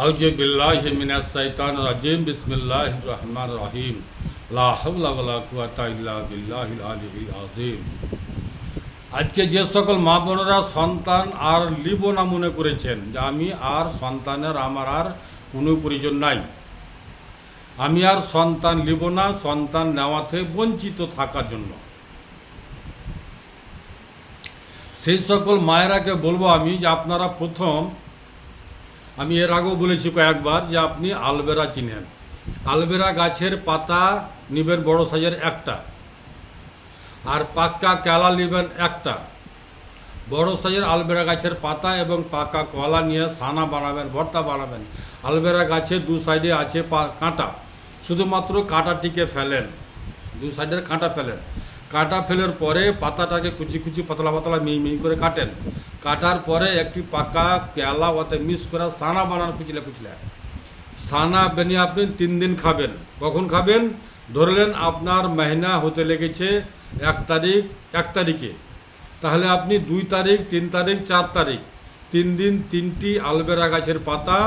আউযু বিল্লাহি মিনাশ শাইতানির রাজিম বিসমিল্লাহির রহমানির রহিম লা হাওলা ওয়ালা কুওয়াতা ইল্লা বিল্লাহিল আলিয়্যিল আযীম। আজকে যে সকল মা বোনেরা সন্তান আর লিব না মনে করেছেন যে আমি আর সন্তানের আমার আর কোনো প্রয়োজন নাই, আমি আর সন্তান লিব না, সন্তান নেওয়াতে বঞ্চিত থাকার জন্য, সেই সকল মায়েরাকে বলবো আমি যে আপনারা প্রথম, আমি এর আগেও বলেছি কয়েকবার যে আপনি আলবেরা চিনেন, আলবেরা গাছের পাতা নেবেন বড় সাইজের একটা, আর পাক্কা কলা নেবেন একটা। বড় সাইজের আলবেরা গাছের পাতা এবং পাকা কলা নিয়ে সানা বানাবেন, ভর্তা বানাবেন। আলবেরা গাছে দু সাইডে আছে কাঁটা, শুধুমাত্র কাঁটাটিকে ফেলেন, দু সাইডের কাঁটা ফেলেন। কাঁটা ফেলার পরে পাতাটাকে কুচি কুচি পাতলা পাতলা মিহি করে কাটেন। কাটার পরে একটি পাকা কেলা ওতে মিক্স করে সানা বানান, কুচলে কুচলে সানা বানিয়ে আপনি 3 দিন খাবেন। কখন খাবেন? ধরলেন আপনার মহিনা হতে লেগেছে 1 তারিখে, তাহলে আপনি 2 তারিখ, 3 তারিখ, 4 তারিখ 3 দিন 3টি আলবেরা গাছের পাতা,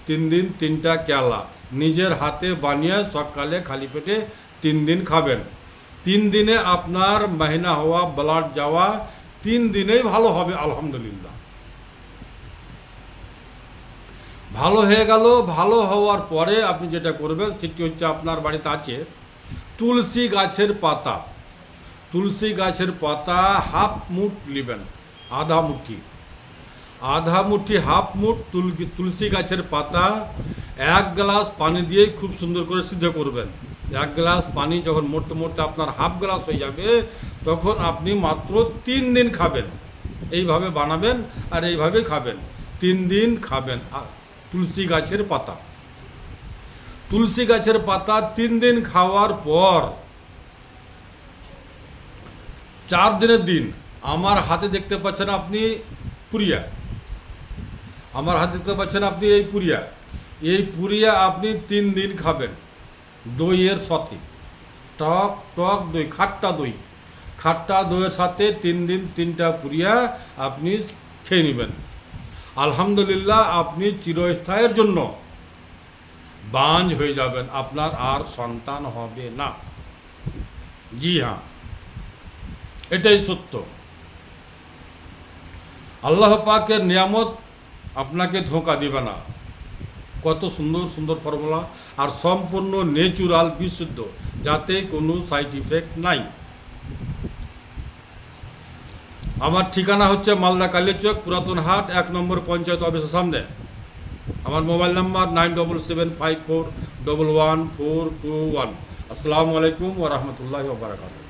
3 দিন 3টা কেলা নিজের হাতে বানিয়ে সকালে খালি পেটে 3 দিন খাবেন। 3 দিনে আপনার মহিনা হওয়া, ব্লাড যাওয়া 3 দিনেই ভালো হবে আলহামদুলিল্লাহ। ভালো হয়ে গেল। ভালো হওয়ার পরে আপনি যেটা করবেন সেটি হচ্ছে, আপনার বাড়িতে আছে তুলসী গাছের পাতা, তুলসী গাছের পাতা হাফ মুঠ নেবেন, আধা মুঠি হাফ মুঠ তুলসী গাছের পাতা 1 গ্লাস পানি দিয়ে খুব সুন্দর করে সিদ্ধ করবেন। 1 গ্লাস পানি যখন মরতে মরতে আপনার হাফ গ্লাস হয়ে যাবে, তখন আপনি মাত্র 3 দিন খাবেন। এইভাবে বানাবেন আর এইভাবে খাবেন, 3 দিন খাবেন। তুলসী গাছের পাতা, তুলসী গাছের পাতা 3 দিন খাওয়ার পর 4 দিনের দিন আমার হাতে দেখতে পাচ্ছেন আপনি পুরিয়া, আমার হাতে দেখতে পাচ্ছেন আপনি এই পুরিয়া আপনি 3 দিন খাবেন দইয়ের সাথে, টক দই, খাট্টা দইয়ের সাথে 3 দিন 3টা পুরিয়া আপনি খেয়ে নেবেন। আলহামদুলিল্লাহ, আপনি চিরস্থায়ের জন্য বাঞ্জ হয়ে যাবেন, আপনার আর সন্তান হবে না। জি হ্যাঁ, এটাই সত্য। আল্লাহ পাকের নিয়ামত আপনাকে ধোঁকা দিবে না। কত সুন্দর সুন্দর ফর্মুলা, আর সম্পূর্ণ ন্যাচুরাল, বিশুদ্ধ, যাতে কোনো সাইড ইফেক্ট নাই। আমার ঠিকানা হচ্ছে মালদা কালীচক, পুরাতন হাট, 1 নম্বর পঞ্চায়েত অফিসের সামনে। আমার মোবাইল নাম্বার 9775411421। আসসালামু আলাইকুম ওয়া রাহমাতুল্লাহি ওয়া বারাকাতুহু।